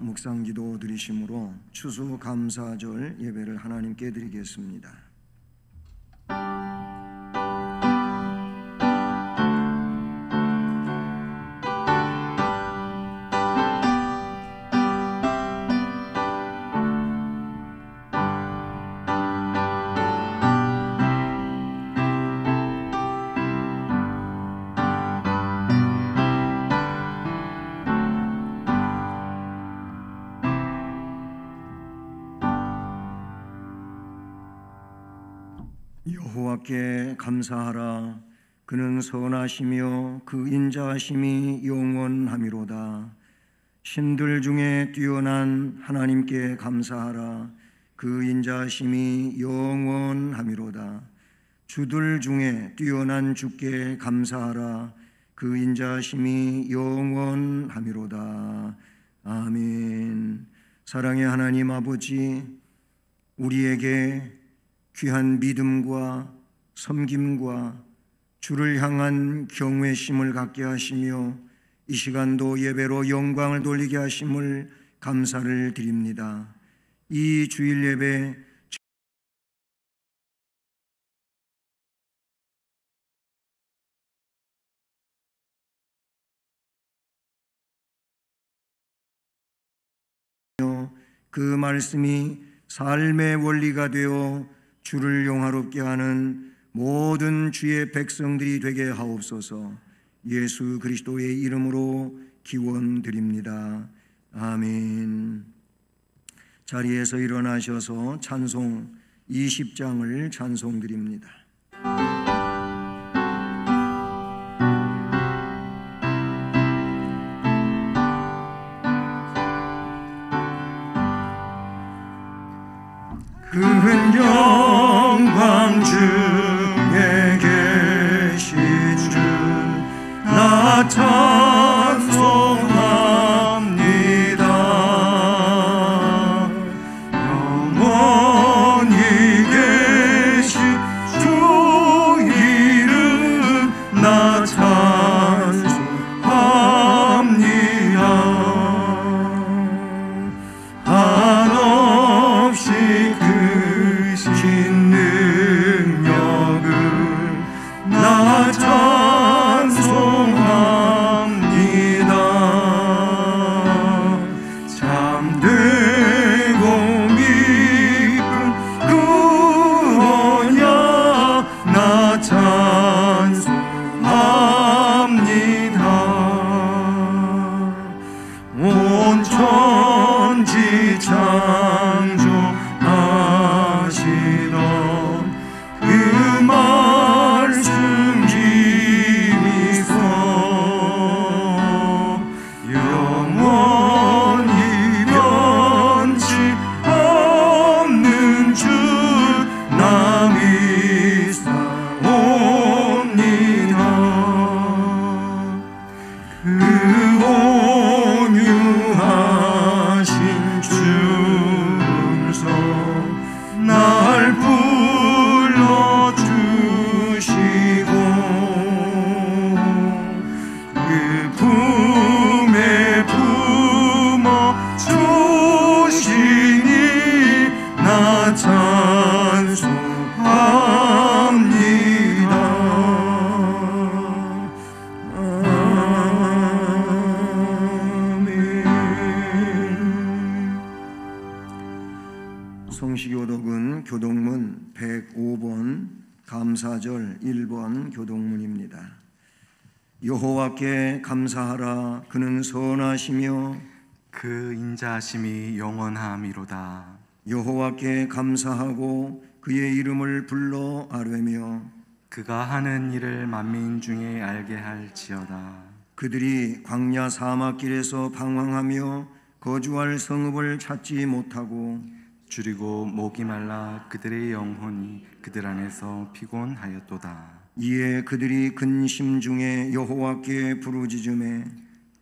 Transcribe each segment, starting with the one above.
묵상기도 드리심으로 추수감사절 예배를 하나님께 드리겠습니다. 여호와께 감사하라. 그는 선하시며 그 인자하심이 영원하미로다. 신들 중에 뛰어난 하나님께 감사하라. 그 인자하심이 영원하미로다. 주들 중에 뛰어난 주께 감사하라. 그 인자하심이 영원하미로다. 아멘. 사랑의 하나님 아버지, 우리에게 귀한 믿음과 섬김과 주를 향한 경외심을 갖게 하시며 이 시간도 예배로 영광을 돌리게 하심을 감사를 드립니다. 이 주일 예배 그 말씀이 삶의 원리가 되어 주를 영화롭게 하는 모든 주의 백성들이 되게 하옵소서. 예수 그리스도의 이름으로 기원드립니다. 아멘. 자리에서 일어나셔서 찬송 20장을 찬송드립니다. 큰 영광 중에 계신 주 나 찬송합니다. 영원히 계신 주 이름 나 찬송합니다. 한없이 크신 능력을 나 찬송합니다. 참되고 믿음 그 언약 나 찬송합니다. 온 천지 창조하시던 그 말씀 힘입어 영원히 변치 없는 줄 나 믿사옵니다. 그 온유하신 주음성 날 불러주시고 그 품에 품어 주시니 나 찬송합니다. 아멘. 성시교독은 교독문 105번 감사절 1번 교독문입니다. 여호와께 감사하라. 그는 선하시며 그 인자하심이 영원하미로다. 여호와께 감사하고 그의 이름을 불러 아뢰며 그가 하는 일을 만민 중에 알게 할지어다. 그들이 광야 사막길에서 방황하며 거주할 성읍을 찾지 못하고 줄이고 목이 말라 그들의 영혼이 그들 안에서 피곤하였도다. 이에 그들이 근심 중에 여호와께 부르짖으매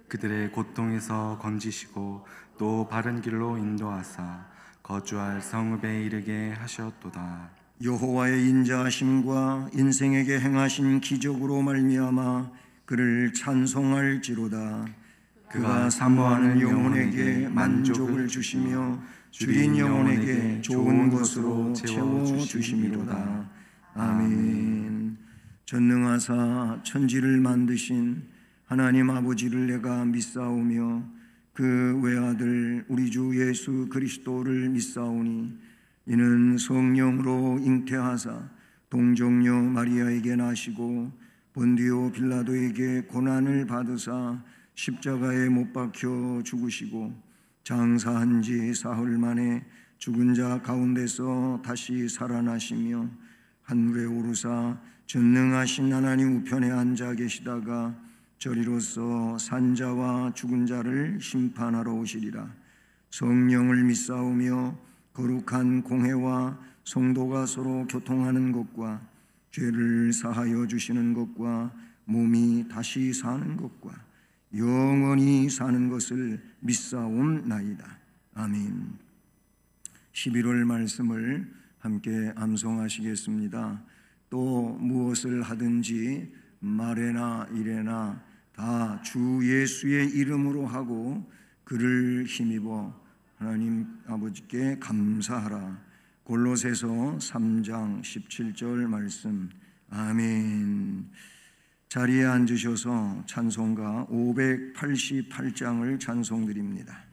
그들의 고통에서 건지시고 또 바른 길로 인도하사 거주할 성읍에 이르게 하셨도다. 여호와의 인자하심과 인생에게 행하신 기적으로 말미암아 그를 찬송할지로다. 그가 사모하는 영혼에게 만족을 주시며 줄인 영혼에게 좋은 것으로 채워주심이로다. 아멘. 전능하사 천지를 만드신 하나님 아버지를 내가 믿사오며 그 외아들 우리 주 예수 그리스도를 믿사오니 이는 성령으로 잉태하사 동정녀 마리아에게 나시고 본디오 빌라도에게 고난을 받으사 십자가에 못 박혀 죽으시고 장사한 지 사흘 만에 죽은 자 가운데서 다시 살아나시며 하늘에 오르사 전능하신 하나님 우편에 앉아 계시다가 저리로서 산자와 죽은 자를 심판하러 오시리라. 성령을 믿사오며 거룩한 공회와 성도가 서로 교통하는 것과 죄를 사하여 주시는 것과 몸이 다시 사는 것과 영원히 사는 것을 믿사옵나이다. 아멘. 11월 말씀을 함께 암송하시겠습니다. 또 무엇을 하든지 말에나 일에나 다 주 예수의 이름으로 하고 그를 힘입어 하나님 아버지께 감사하라. 골로새서 3장 17절 말씀. 아멘. 자리에 앉으셔서 찬송가 588장을 찬송드립니다.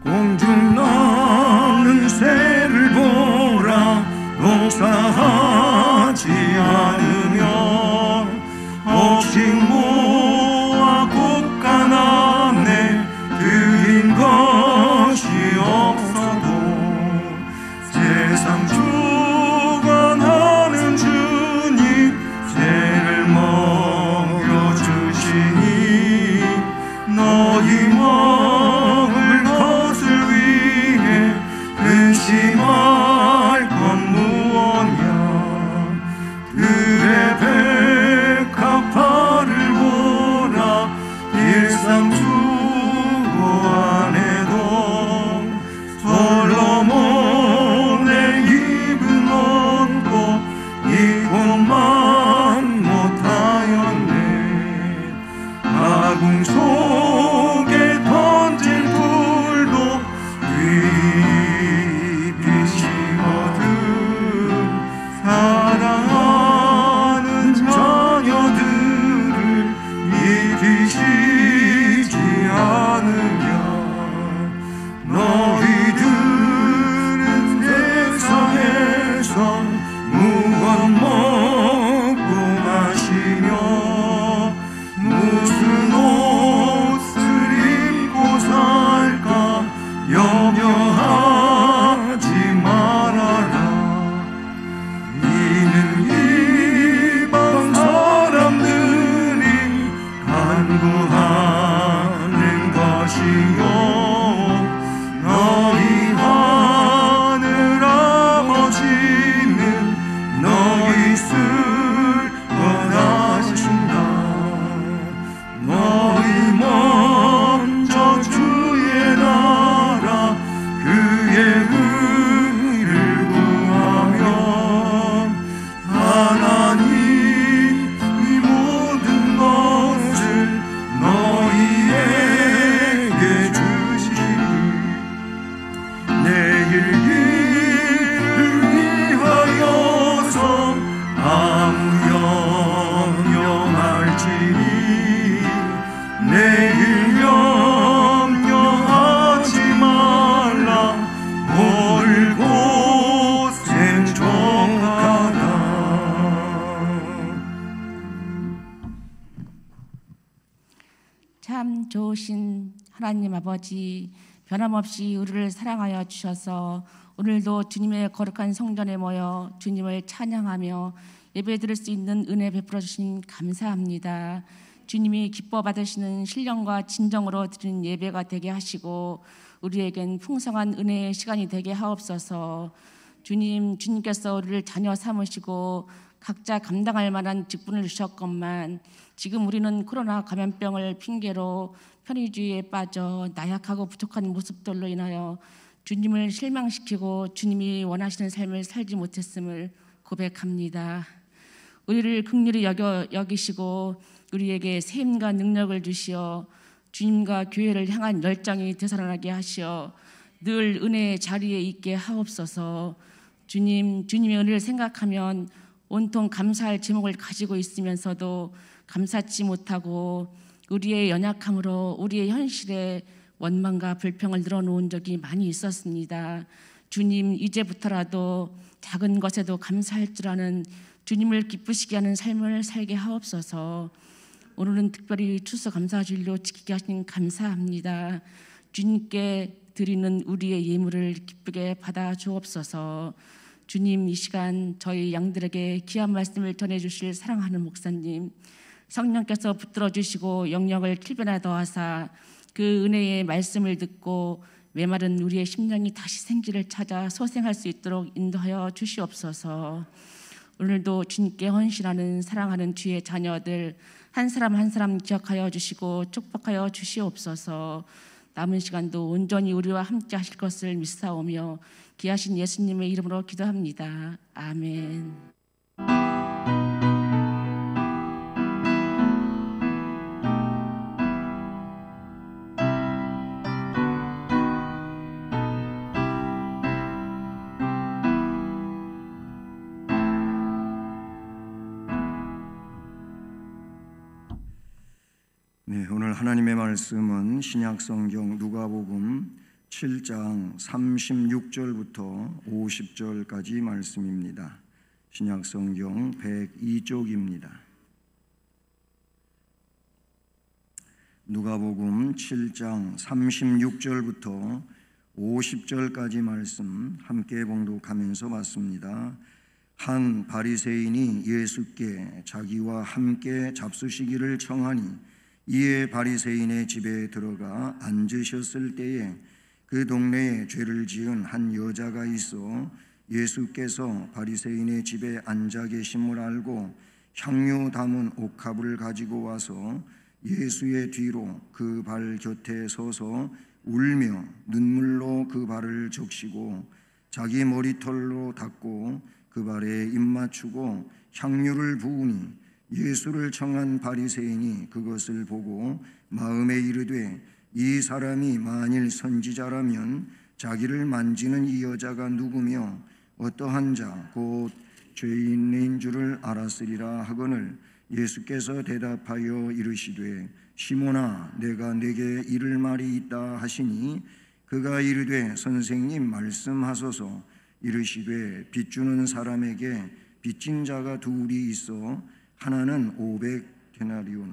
공중 나는 새를 보라. 농사하지 않으며 억식 모아 곡간함내 드린 것이 없어도 세상 주관하는 주님 죄를 먹여주시니 너희 먹을 것을 위해 근심할 건 무엇냐. 그의 백합화를 보라. 일상주고 안에도 솔로몬의 입은 얻고 이곳만 못하였네. 아궁 속에 던진 불도 빛이거든. 사랑하는 자녀들을 입히시지 않으냐. 너희들은 세상에서 무엇 먹고 마시며 무슨 옷을 입고 살까 염려하지 말아라. 이는 이방 사람들이 간구하는 것이요 너희 하늘 아버지는 너희 쓸 것하신다. 너희 먼저 주의 나라 그의 의를 구하면 하나님 이 모든 것을 너희에게 주시리. 내일 일을 위하여서 아무 염려할지니 내일 염려하지 말라. 올 고생 족하다. 참 좋으신 하나님 아버지, 변함없이 우리를 사랑하여 주셔서 오늘도 주님의 거룩한 성전에 모여 주님을 찬양하며 예배드릴 수 있는 은혜 베풀어 주신 감사합니다. 주님이 기뻐 받으시는 신령과 진정으로 드리는 예배가 되게 하시고 우리에겐 풍성한 은혜의 시간이 되게 하옵소서. 주님께서 우리를 자녀 삼으시고 각자 감당할 만한 직분을 주셨건만 지금 우리는 코로나 감염병을 핑계로 편의주의에 빠져 나약하고 부족한 모습들로 인하여 주님을 실망시키고 주님이 원하시는 삶을 살지 못했음을 고백합니다. 우리를 긍휼히 여기시고 우리에게 셈과 능력을 주시어 주님과 교회를 향한 열정이 되살아나게 하시어 늘 은혜의 자리에 있게 하옵소서. 주님의 은혜를 생각하면 온통 감사할 제목을 가지고 있으면서도 감사치 못하고 우리의 연약함으로 우리의 현실에 원망과 불평을 늘어놓은 적이 많이 있었습니다. 주님, 이제부터라도 작은 것에도 감사할 줄 아는 주님을 기쁘시게 하는 삶을 살게 하옵소서. 오늘은 특별히 추수감사주일로 지키게 하시니 감사합니다. 주님께 드리는 우리의 예물을 기쁘게 받아 주옵소서. 주님, 이 시간 저희 양들에게 귀한 말씀을 전해주실 사랑하는 목사님, 성령께서 붙들어 주시고 영역을 kil변에 더하사 그 은혜의 말씀을 듣고 메마른 우리의 심령이 다시 생기를 찾아 소생할 수 있도록 인도하여 주시옵소서. 오늘도 주님께 헌신하는 사랑하는 주의 자녀들 한 사람 한 사람 기억하여 주시고 축복하여 주시옵소서. 남은 시간도 온전히 우리와 함께 하실 것을 믿사오며 귀하신 예수님의 이름으로 기도합니다. 아멘. 네, 오늘 하나님의 말씀은 신약성경 누가복음 7장 36절부터 50절까지 말씀입니다. 신약성경 102쪽입니다. 누가복음 7장 36절부터 50절까지 말씀 함께 봉독하면서 봤습니다. 한 바리새인이 예수께 자기와 함께 잡수시기를 청하니 이에 바리새인의 집에 들어가 앉으셨을 때에 그 동네에 죄를 지은 한 여자가 있어 예수께서 바리새인의 집에 앉아 계심을 알고 향유 담은 옥합을 가지고 와서 예수의 뒤로 그 발 곁에 서서 울며 눈물로 그 발을 적시고 자기 머리털로 닦고 그 발에 입 맞추고 향유를 부으니 예수를 청한 바리새인이 그것을 보고 마음에 이르되 이 사람이 만일 선지자라면 자기를 만지는 이 여자가 누구며 어떠한 자 곧 죄인인 줄을 알았으리라 하거늘 예수께서 대답하여 이르시되 시몬아 내가 네게 이를 말이 있다 하시니 그가 이르되 선생님 말씀하소서. 이르시되 빚주는 사람에게 빚진 자가 둘이 있어 하나는 500데나리온을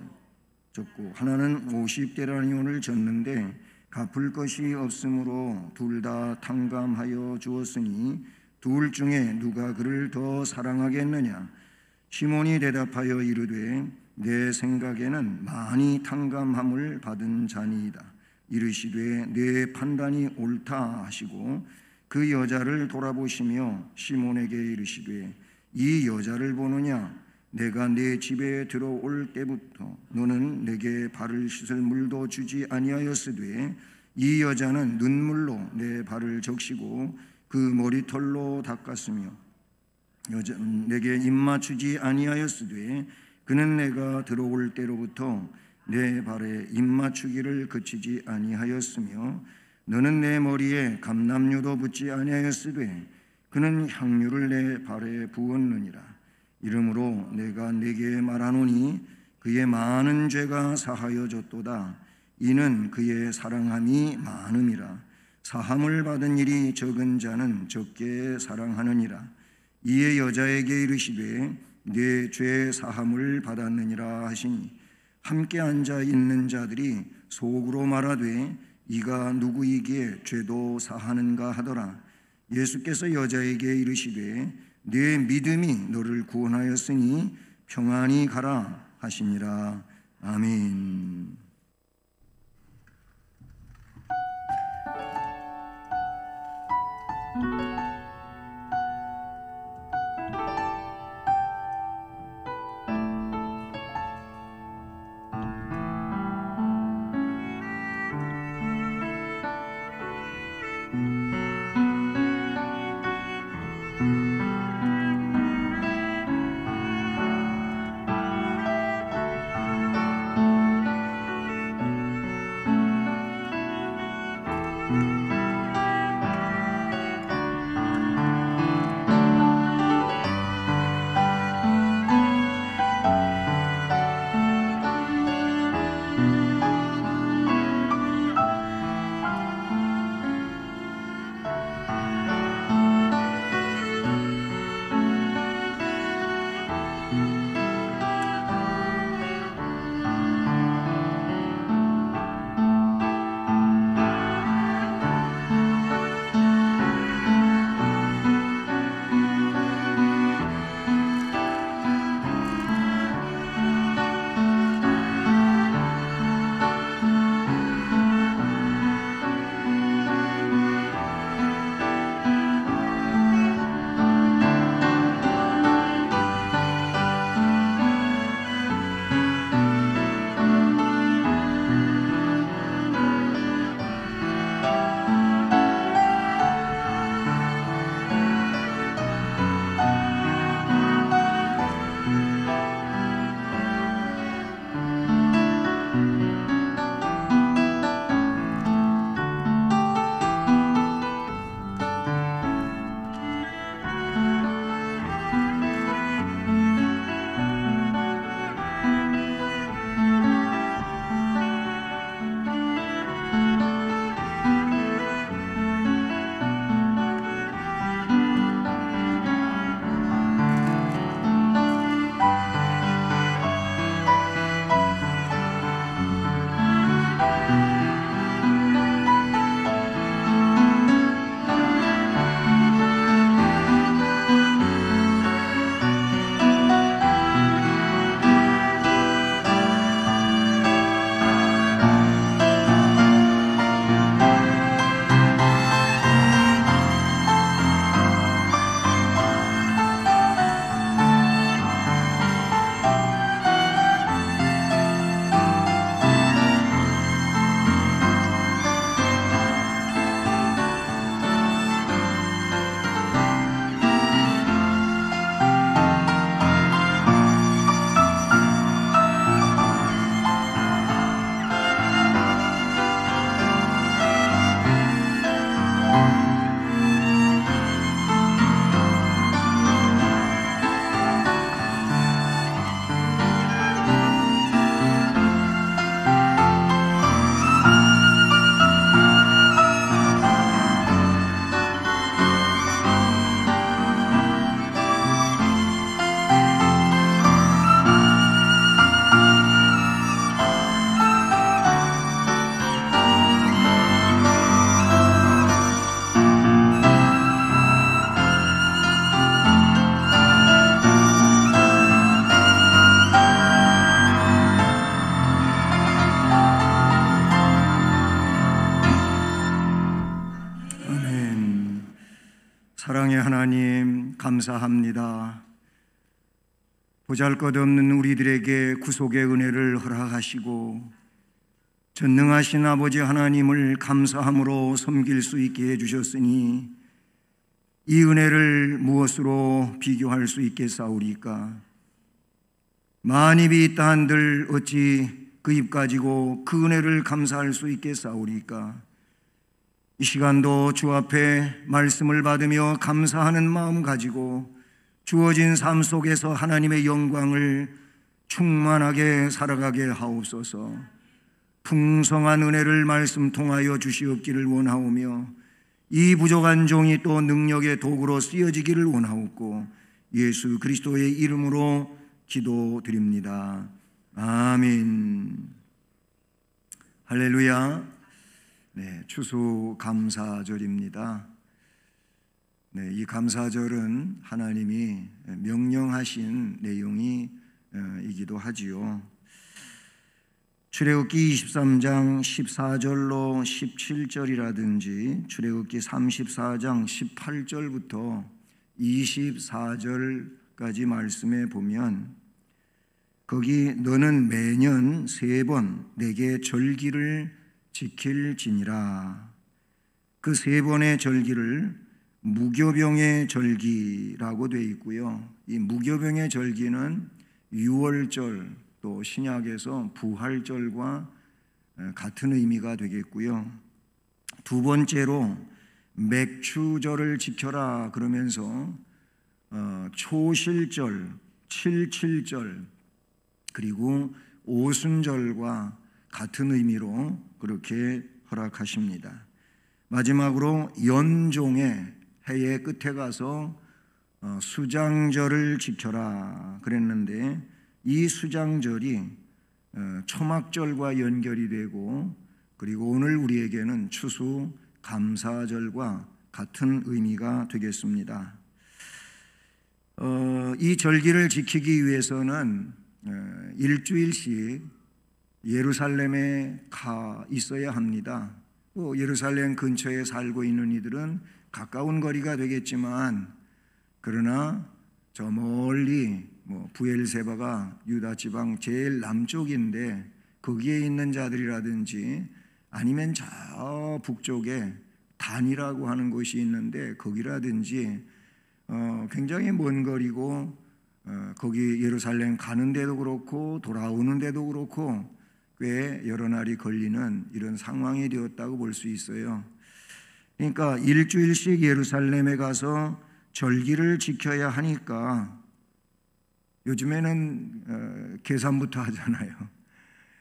졌고 하나는 50데나리온을 졌는데 갚을 것이 없으므로 둘 다 탕감하여 주었으니 둘 중에 누가 그를 더 사랑하겠느냐. 시몬이 대답하여 이르되 내 생각에는 많이 탕감함을 받은 자니이다. 이르시되 내 판단이 옳다 하시고 그 여자를 돌아보시며 시몬에게 이르시되 이 여자를 보느냐. 내가 네 집에 들어올 때부터 너는 내게 발을 씻을 물도 주지 아니하였으되 이 여자는 눈물로 내 발을 적시고 그 머리털로 닦았으며 내게 입 맞추지 아니하였으되 그는 내가 들어올 때로부터 내 발에 입 맞추기를 그치지 아니하였으며 너는 내 머리에 감람유도 붓지 아니하였으되 그는 향유를 내 발에 부었느니라. 이러므로 내가 네게 말하노니 그의 많은 죄가 사하여졌도다. 이는 그의 사랑함이 많음이라. 사함을 받은 일이 적은 자는 적게 사랑하느니라. 이에 여자에게 이르시되 네 죄 사함을 받았느니라 하시니 함께 앉아 있는 자들이 속으로 말하되 이가 누구이기에 죄도 사하는가 하더라. 예수께서 여자에게 이르시되 네 믿음이 너를 구원하였으니 평안히 가라 하시니라. 아멘. 감사합니다. 보잘것없는 우리들에게 구속의 은혜를 허락하시고 전능하신 아버지 하나님을 감사함으로 섬길 수 있게 해주셨으니 이 은혜를 무엇으로 비교할 수 있겠사오리까? 만입이 있다 한들 어찌 그 입 가지고 그 은혜를 감사할 수 있겠사오리까? 이 시간도 주 앞에 말씀을 받으며 감사하는 마음 가지고 주어진 삶 속에서 하나님의 영광을 충만하게 살아가게 하옵소서. 풍성한 은혜를 말씀 통하여 주시옵기를 원하오며 이 부족한 종이 또 능력의 도구로 쓰여지기를 원하옵고 예수 그리스도의 이름으로 기도드립니다. 아멘. 할렐루야. 네, 추수감사절입니다. 네, 이 감사절은 하나님이 명령하신 내용이 이기도 하지요. 출애굽기 23장 14절로 17절이라든지 출애굽기 34장 18절부터 24절까지 말씀에 보면 거기 너는 매년 3번 내게 절기를 지킬지니라. 그 3번의 절기를 무교병의 절기라고 되어 있고요. 이 무교병의 절기는 유월절, 또 신약에서 부활절과 같은 의미가 되겠고요. 두 번째로 맥추절을 지켜라 그러면서 초실절, 칠칠절 그리고 오순절과 같은 의미로 그렇게 허락하십니다. 마지막으로 연종의 해의 끝에 가서 수장절을 지켜라 그랬는데 이 수장절이 초막절과 연결이 되고 그리고 오늘 우리에게는 추수 감사절과 같은 의미가 되겠습니다. 이 절기를 지키기 위해서는 일주일씩 예루살렘에 가 있어야 합니다. 예루살렘 근처에 살고 있는 이들은 가까운 거리가 되겠지만 그러나 저 멀리 부엘세바가 유다 지방 제일 남쪽인데 거기에 있는 자들이라든지 아니면 저 북쪽에 단이라고 하는 곳이 있는데 거기라든지 굉장히 먼 거리고 거기 예루살렘 가는 데도 그렇고 돌아오는 데도 그렇고 꽤 여러 날이 걸리는 이런 상황이 되었다고 볼 수 있어요. 그러니까 일주일씩 예루살렘에 가서 절기를 지켜야 하니까 요즘에는 계산부터 하잖아요.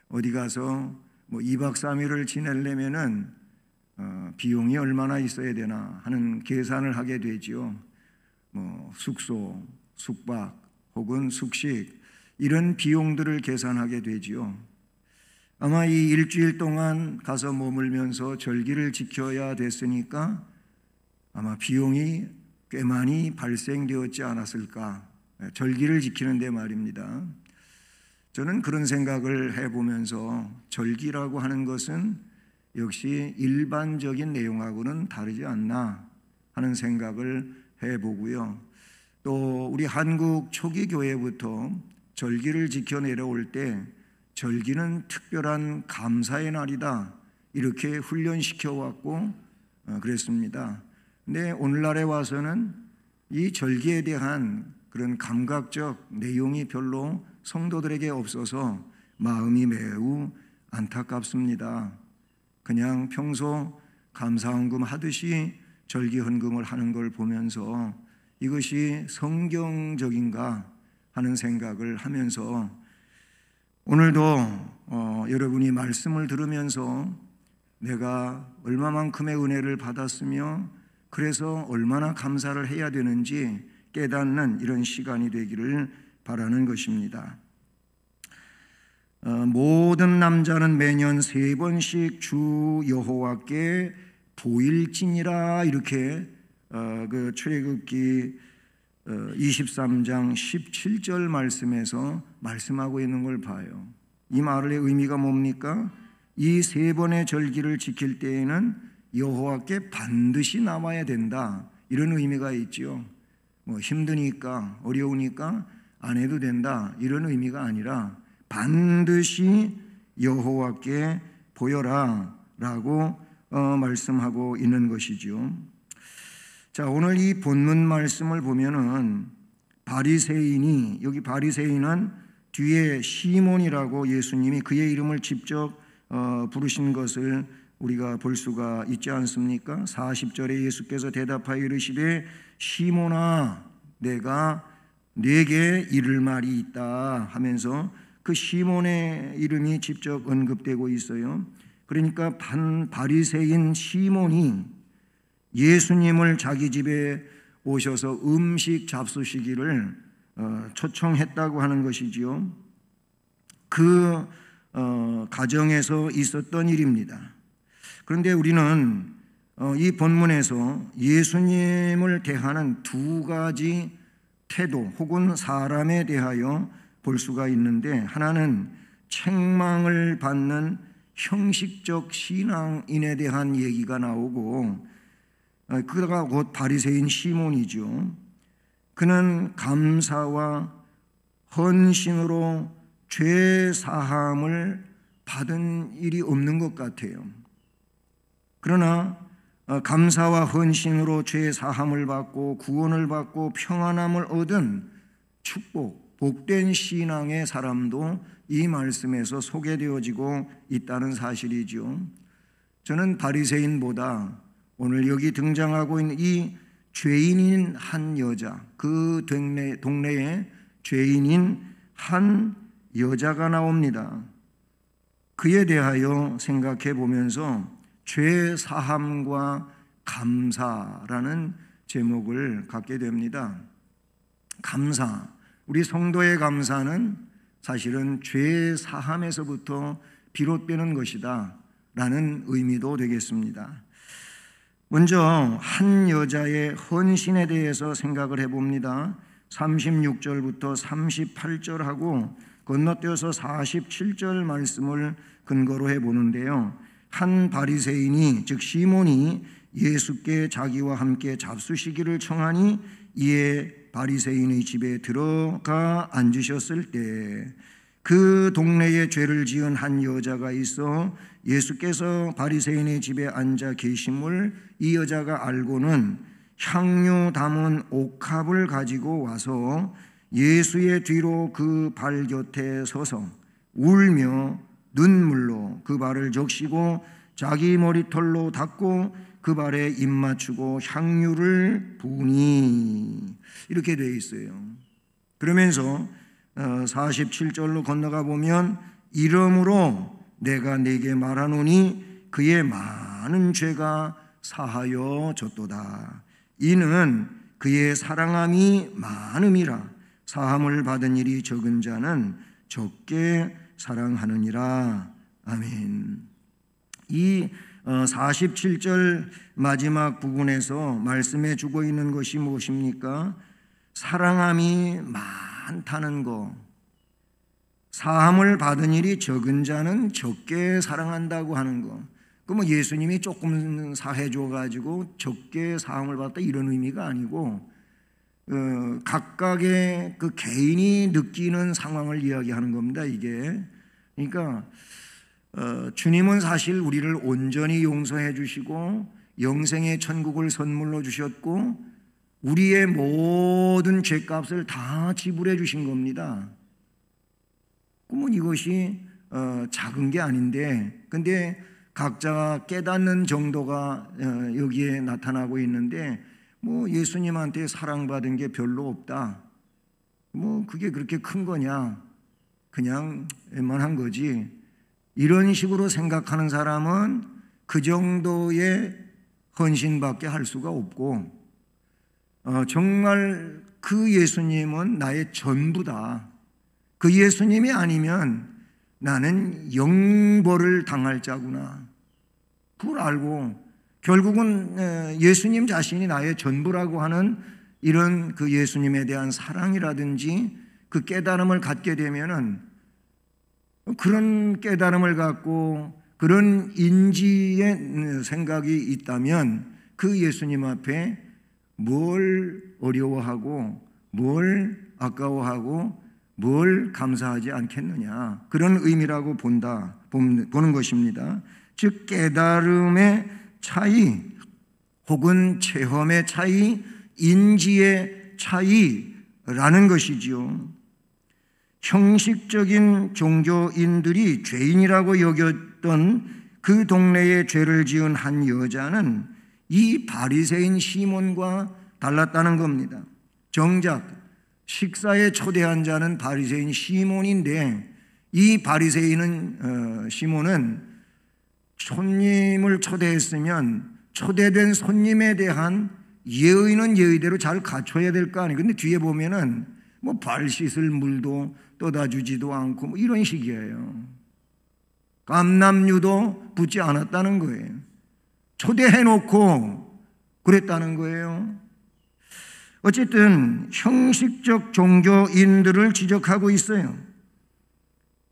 어디 가서 2박 3일을 지내려면은 비용이 얼마나 있어야 되나 하는 계산을 하게 되죠. 숙소, 숙박 혹은 숙식 이런 비용들을 계산하게 되지요. 아마 이 일주일 동안 가서 머물면서 절기를 지켜야 됐으니까 아마 비용이 꽤 많이 발생되었지 않았을까. 절기를 지키는데 말입니다. 저는 그런 생각을 해보면서 절기라고 하는 것은 역시 일반적인 내용하고는 다르지 않나 하는 생각을 해보고요. 또 우리 한국 초기 교회부터 절기를 지켜 내려올 때 절기는 특별한 감사의 날이다 이렇게 훈련시켜 왔고 그랬습니다. 근데 오늘날에 와서는 이 절기에 대한 그런 감각적 내용이 별로 성도들에게 없어서 마음이 매우 안타깝습니다. 그냥 평소 감사헌금 하듯이 절기 헌금을 하는 걸 보면서 이것이 성경적인가 하는 생각을 하면서 오늘도 여러분이 말씀을 들으면서 내가 얼마만큼의 은혜를 받았으며 그래서 얼마나 감사를 해야 되는지 깨닫는 이런 시간이 되기를 바라는 것입니다. 모든 남자는 매년 3번씩 주 여호와께 보일지니라 이렇게 그 출애굽기 23장 17절 말씀에서 말씀하고 있는 걸 봐요. 이 말의 의미가 뭡니까? 이 3번의 절기를 지킬 때에는 여호와께 반드시 나와야 된다 이런 의미가 있지요. 뭐 힘드니까 어려우니까 안 해도 된다 이런 의미가 아니라 반드시 여호와께 보여라 라고 말씀하고 있는 것이죠. 자, 오늘 이 본문 말씀을 보면은 바리새인이, 여기 바리새인은 뒤에 시몬이라고 예수님이 그의 이름을 직접 부르신 것을 우리가 볼 수가 있지 않습니까? 40절에 예수께서 대답하여 이르시되 시몬아 내가 네게 이를 말이 있다 하면서 그 시몬의 이름이 직접 언급되고 있어요. 그러니까 바리새인 시몬이 예수님을 자기 집에 오셔서 음식 잡수시기를 초청했다고 하는 것이지요. 그 가정에서 있었던 일입니다. 그런데 우리는 이 본문에서 예수님을 대하는 두 가지 태도 혹은 사람에 대하여 볼 수가 있는데, 하나는 책망을 받는 형식적 신앙인에 대한 얘기가 나오고, 그가 곧 바리새인 시몬이죠. 그는 감사와 헌신으로 죄 사함을 받은 일이 없는 것 같아요. 그러나 감사와 헌신으로 죄 사함을 받고 구원을 받고 평안함을 얻은 축복, 복된 신앙의 사람도 이 말씀에서 소개되어지고 있다는 사실이죠. 저는 바리새인보다 오늘 여기 등장하고 있는 이 죄인인 한 여자, 그 동네에 죄인인 한 여자가 나옵니다. 그에 대하여 생각해 보면서 죄 사함과 감사라는 제목을 갖게 됩니다. 감사, 우리 성도의 감사는 사실은 죄 사함에서부터 비롯되는 것이다 라는 의미도 되겠습니다. 먼저 한 여자의 헌신에 대해서 생각을 해봅니다. 36절부터 38절하고 건너뛰어서 47절 말씀을 근거로 해보는데요. 한 바리새인이, 즉 시몬이 예수께 자기와 함께 잡수시기를 청하니 이에 바리새인의 집에 들어가 앉으셨을 때 그 동네에 죄를 지은 한 여자가 있어 예수께서 바리새인의 집에 앉아 계심을 이 여자가 알고는 향유 담은 옥합을 가지고 와서 예수의 뒤로 그 발 곁에 서서 울며 눈물로 그 발을 적시고 자기 머리털로 닦고 그 발에 입 맞추고 향유를 부으니, 이렇게 되어 있어요. 그러면서 47절로 건너가 보면 이러므로 내가 네게 말하노니 그의 많은 죄가 사하여 졌도다. 이는 그의 사랑함이 많음이라. 사함을 받은 일이 적은 자는 적게 사랑하느니라. 아멘. 이 47절 마지막 부분에서 말씀해 주고 있는 것이 무엇입니까? 사랑함이 많다는 것, 사함을 받은 일이 적은 자는 적게 사랑한다고 하는 것. 그 뭐 예수님이 조금 사해 줘가지고 적게 사함을 받았다 이런 의미가 아니고 각각의 그 개인이 느끼는 상황을 이야기하는 겁니다. 이게 그러니까 주님은 사실 우리를 온전히 용서해 주시고 영생의 천국을 선물로 주셨고 우리의 모든 죄값을 다 지불해 주신 겁니다. 그러면 이것이 작은 게 아닌데, 근데 각자가 깨닫는 정도가 여기에 나타나고 있는데, 뭐 예수님한테 사랑받은 게 별로 없다, 뭐 그게 그렇게 큰 거냐, 그냥 웬만한 거지, 이런 식으로 생각하는 사람은 그 정도의 헌신밖에 할 수가 없고, 정말 그 예수님은 나의 전부다. 그 예수님이 아니면 나는 영벌을 당할 자구나. 그걸 알고 결국은 예수님 자신이 나의 전부라고 하는 이런 그 예수님에 대한 사랑이라든지 그 깨달음을 갖게 되면은, 그런 깨달음을 갖고 그런 인지의 생각이 있다면 그 예수님 앞에 뭘 어려워하고 뭘 아까워하고 뭘 감사하지 않겠느냐, 그런 의미라고 보는 것입니다. 즉 깨달음의 차이 혹은 체험의 차이, 인지의 차이라는 것이지요. 형식적인 종교인들이 죄인이라고 여겼던 그 동네에 죄를 지은 한 여자는 이 바리새인 시몬과 달랐다는 겁니다. 정작 식사에 초대한 자는 바리새인 시몬인데, 이 바리새인은 시몬은 손님을 초대했으면 초대된 손님에 대한 예의는 예의대로 잘 갖춰야 될 거 아니에요. 근데 뒤에 보면은 뭐 발 씻을 물도 떠다 주지도 않고 뭐 이런 식이에요. 감람유도 붙지 않았다는 거예요. 초대해놓고 그랬다는 거예요. 어쨌든 형식적 종교인들을 지적하고 있어요.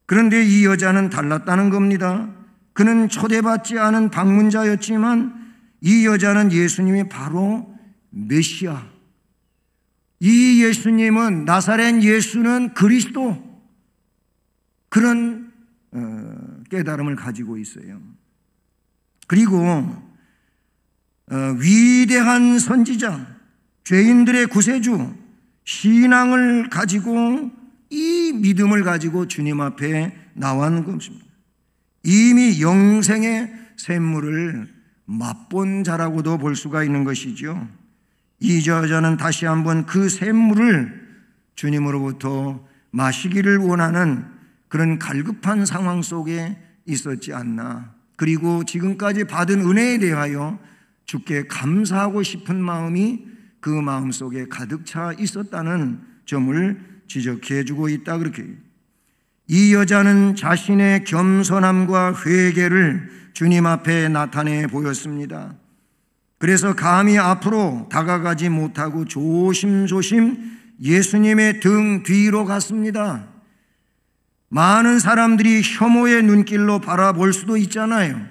그런데 이 여자는 달랐다는 겁니다. 그는 초대받지 않은 방문자였지만 이 여자는 예수님이 바로 메시아, 이 예수님은, 나사렛 예수는 그리스도, 그런 깨달음을 가지고 있어요. 그리고 위대한 선지자, 죄인들의 구세주, 신앙을 가지고, 이 믿음을 가지고 주님 앞에 나온 것입니다. 이미 영생의 샘물을 맛본 자라고도 볼 수가 있는 것이죠. 이 여자는 다시 한번 그 샘물을 주님으로부터 마시기를 원하는 그런 갈급한 상황 속에 있었지 않나. 그리고 지금까지 받은 은혜에 대하여 주께 감사하고 싶은 마음이 그 마음 속에 가득 차 있었다는 점을 지적해 주고 있다, 그렇게. 이 여자는 자신의 겸손함과 회개를 주님 앞에 나타내 보였습니다. 그래서 감히 앞으로 다가가지 못하고 조심조심 예수님의 등 뒤로 갔습니다. 많은 사람들이 혐오의 눈길로 바라볼 수도 있잖아요.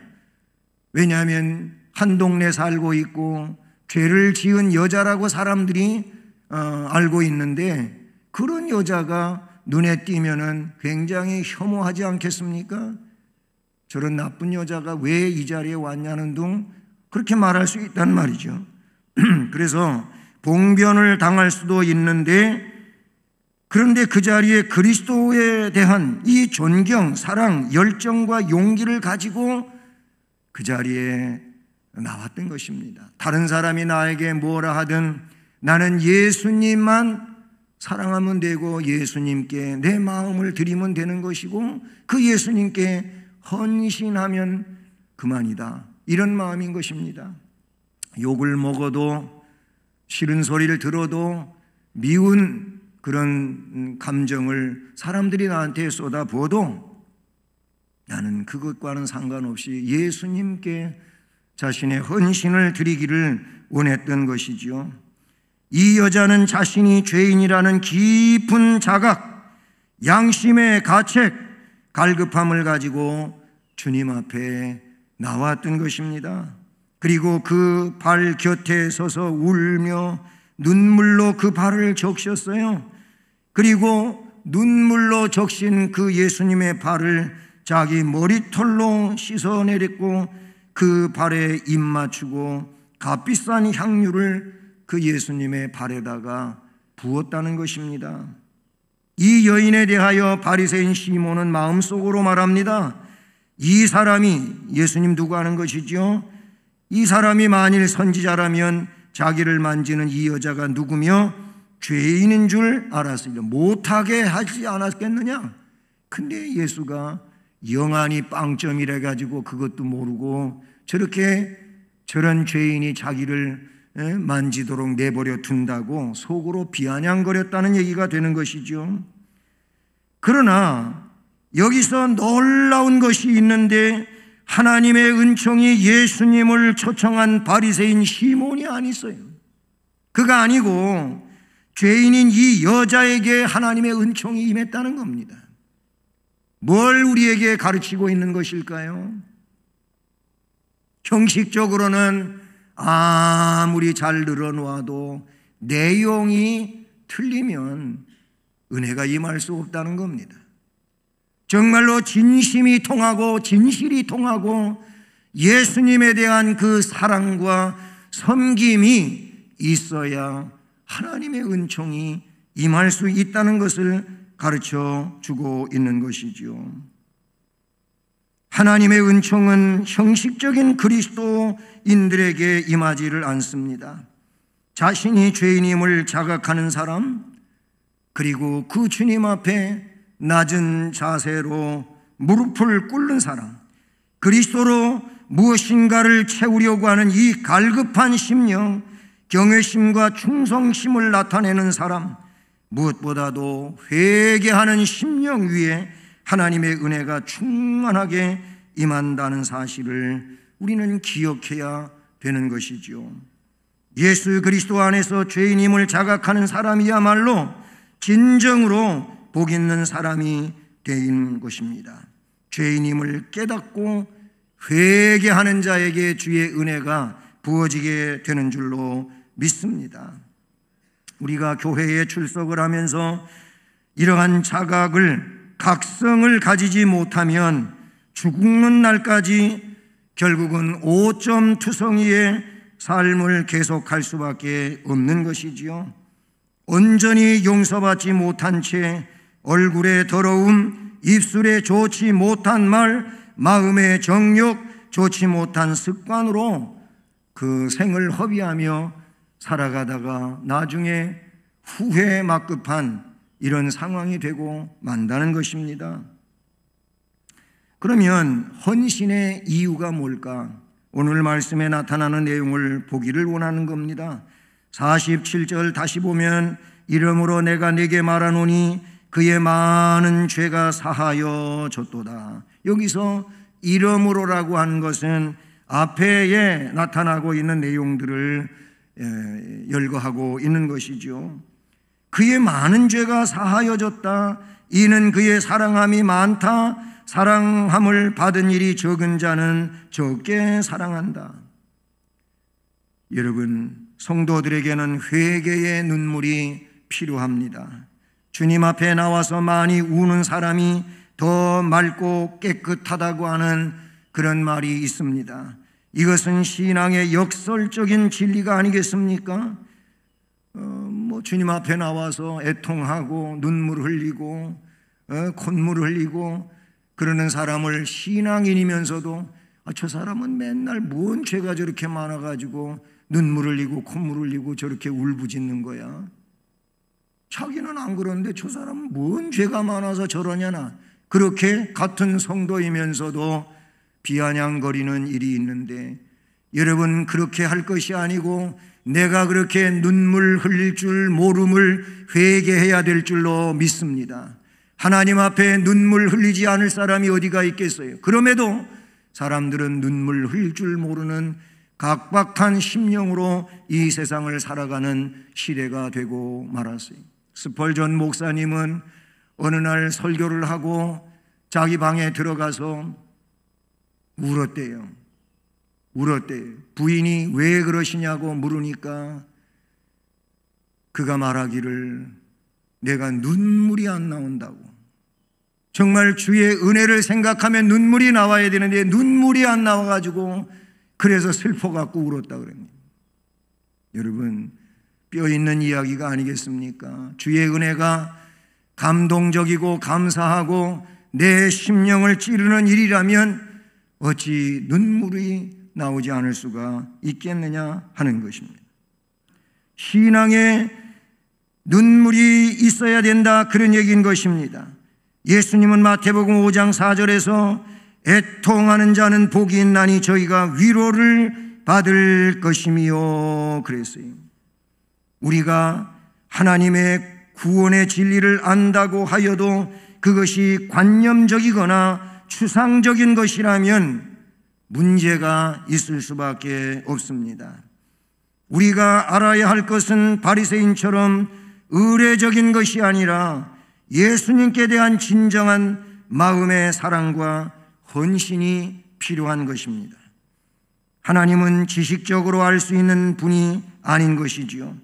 왜냐하면 한 동네 살고 있고 죄를 지은 여자라고 사람들이 알고 있는데, 그런 여자가 눈에 띄면은 굉장히 혐오하지 않겠습니까? 저런 나쁜 여자가 왜 이 자리에 왔냐는 둥 그렇게 말할 수 있단 말이죠. 그래서 봉변을 당할 수도 있는데, 그런데 그 자리에 그리스도에 대한 이 존경, 사랑, 열정과 용기를 가지고 그 자리에 나왔던 것입니다. 다른 사람이 나에게 뭐라 하든 나는 예수님만 사랑하면 되고 예수님께 내 마음을 드리면 되는 것이고 그 예수님께 헌신하면 그만이다, 이런 마음인 것입니다. 욕을 먹어도, 싫은 소리를 들어도, 미운 그런 감정을 사람들이 나한테 쏟아부어도 나는 그것과는 상관없이 예수님께 자신의 헌신을 드리기를 원했던 것이지요. 이 여자는 자신이 죄인이라는 깊은 자각, 양심의 가책, 갈급함을 가지고 주님 앞에 나왔던 것입니다. 그리고 그 발 곁에 서서 울며 눈물로 그 발을 적셨어요. 그리고 눈물로 적신 그 예수님의 발을 자기 머리털로 씻어내렸고 그 발에 입 맞추고 값비싼 향유를 그 예수님의 발에다가 부었다는 것입니다. 이 여인에 대하여 바리새인 시몬은 마음속으로 말합니다. 이 사람이, 예수님 두고 하는 것이죠, 이 사람이 만일 선지자라면 자기를 만지는 이 여자가 누구며 죄인인 줄 알았으리라. 못하게 하지 않았겠느냐? 근데 예수가 영안이 빵점이라 가지고 그것도 모르고 저렇게 저런 죄인이 자기를 만지도록 내버려 둔다고 속으로 비아냥거렸다는 얘기가 되는 것이죠. 그러나 여기서 놀라운 것이 있는데, 하나님의 은총이 예수님을 초청한 바리새인 시몬이 아니었어요. 그가 아니고 죄인인 이 여자에게 하나님의 은총이 임했다는 겁니다. 뭘 우리에게 가르치고 있는 것일까요? 형식적으로는 아무리 잘 늘어놓아도 내용이 틀리면 은혜가 임할 수 없다는 겁니다. 정말로 진심이 통하고 진실이 통하고 예수님에 대한 그 사랑과 섬김이 있어야 하나님의 은총이 임할 수 있다는 것을 가르쳐 주고 있는 것이지요. 하나님의 은총은 형식적인 그리스도인들에게 임하지를 않습니다. 자신이 죄인임을 자각하는 사람, 그리고 그 주님 앞에 낮은 자세로 무릎을 꿇는 사람, 그리스도로 무엇인가를 채우려고 하는 이 갈급한 심령, 경외심과 충성심을 나타내는 사람, 무엇보다도 회개하는 심령 위에 하나님의 은혜가 충만하게 임한다는 사실을 우리는 기억해야 되는 것이지요. 예수 그리스도 안에서 죄인임을 자각하는 사람이야말로 진정으로 복 있는 사람이 되는 것입니다. 죄인임을 깨닫고 회개하는 자에게 주의 은혜가 부어지게 되는 줄로 믿습니다. 우리가 교회에 출석을 하면서 이러한 자각을, 각성을 가지지 못하면 죽는 날까지 결국은 오점투성이의 삶을 계속할 수밖에 없는 것이지요. 온전히 용서받지 못한 채 얼굴의 더러움, 입술에 좋지 못한 말, 마음의 정욕, 좋지 못한 습관으로 그 생을 허비하며 살아가다가 나중에 후회에 막급한 이런 상황이 되고 만다는 것입니다. 그러면 헌신의 이유가 뭘까? 오늘 말씀에 나타나는 내용을 보기를 원하는 겁니다. 47절 다시 보면 이러므로 내가 네게 말하노니 그의 많은 죄가 사하여졌도다. 여기서 이러므로라고 하는 것은 앞에 나타나고 있는 내용들을 열거하고 있는 것이죠. 그의 많은 죄가 사하여졌다. 이는 그의 사랑함이 많다. 사랑함을 받은 일이 적은 자는 적게 사랑한다. 여러분, 성도들에게는 회개의 눈물이 필요합니다. 주님 앞에 나와서 많이 우는 사람이 더 맑고 깨끗하다고 하는 그런 말이 있습니다. 이것은 신앙의 역설적인 진리가 아니겠습니까? 주님 앞에 나와서 애통하고 눈물 흘리고 콧물 흘리고 그러는 사람을 신앙인이면서도 저 사람은 맨날 뭔 죄가 저렇게 많아가지고 눈물 흘리고 콧물 흘리고 저렇게 울부짖는 거야. 자기는 안 그러는데 저 사람은 뭔 죄가 많아서 저러냐나, 그렇게 같은 성도이면서도 비아냥거리는 일이 있는데, 여러분, 그렇게 할 것이 아니고 내가 그렇게 눈물 흘릴 줄 모름을 회개해야 될 줄로 믿습니다. 하나님 앞에 눈물 흘리지 않을 사람이 어디가 있겠어요? 그럼에도 사람들은 눈물 흘릴 줄 모르는 각박한 심령으로 이 세상을 살아가는 시대가 되고 말았어요. 스펄전 목사님은 어느 날 설교를 하고 자기 방에 들어가서 울었대요. 부인이 왜 그러시냐고 물으니까 그가 말하기를 내가 눈물이 안 나온다고. 정말 주의 은혜를 생각하면 눈물이 나와야 되는데 눈물이 안 나와가지고 그래서 슬퍼갖고 울었다 그럽니다. 여러분, 뼈 있는 이야기가 아니겠습니까? 주의 은혜가 감동적이고 감사하고 내 심령을 찌르는 일이라면 어찌 눈물이 나오지 않을 수가 있겠느냐 하는 것입니다. 신앙에 눈물이 있어야 된다, 그런 얘기인 것입니다. 예수님은 마태복음 5장 4절에서 애통하는 자는 복이 있나니 저희가 위로를 받을 것이며 그랬어요. 우리가 하나님의 구원의 진리를 안다고 하여도 그것이 관념적이거나 추상적인 것이라면 문제가 있을 수밖에 없습니다. 우리가 알아야 할 것은 바리새인처럼 의례적인 것이 아니라 예수님께 대한 진정한 마음의 사랑과 헌신이 필요한 것입니다. 하나님은 지식적으로 알 수 있는 분이 아닌 것이지요.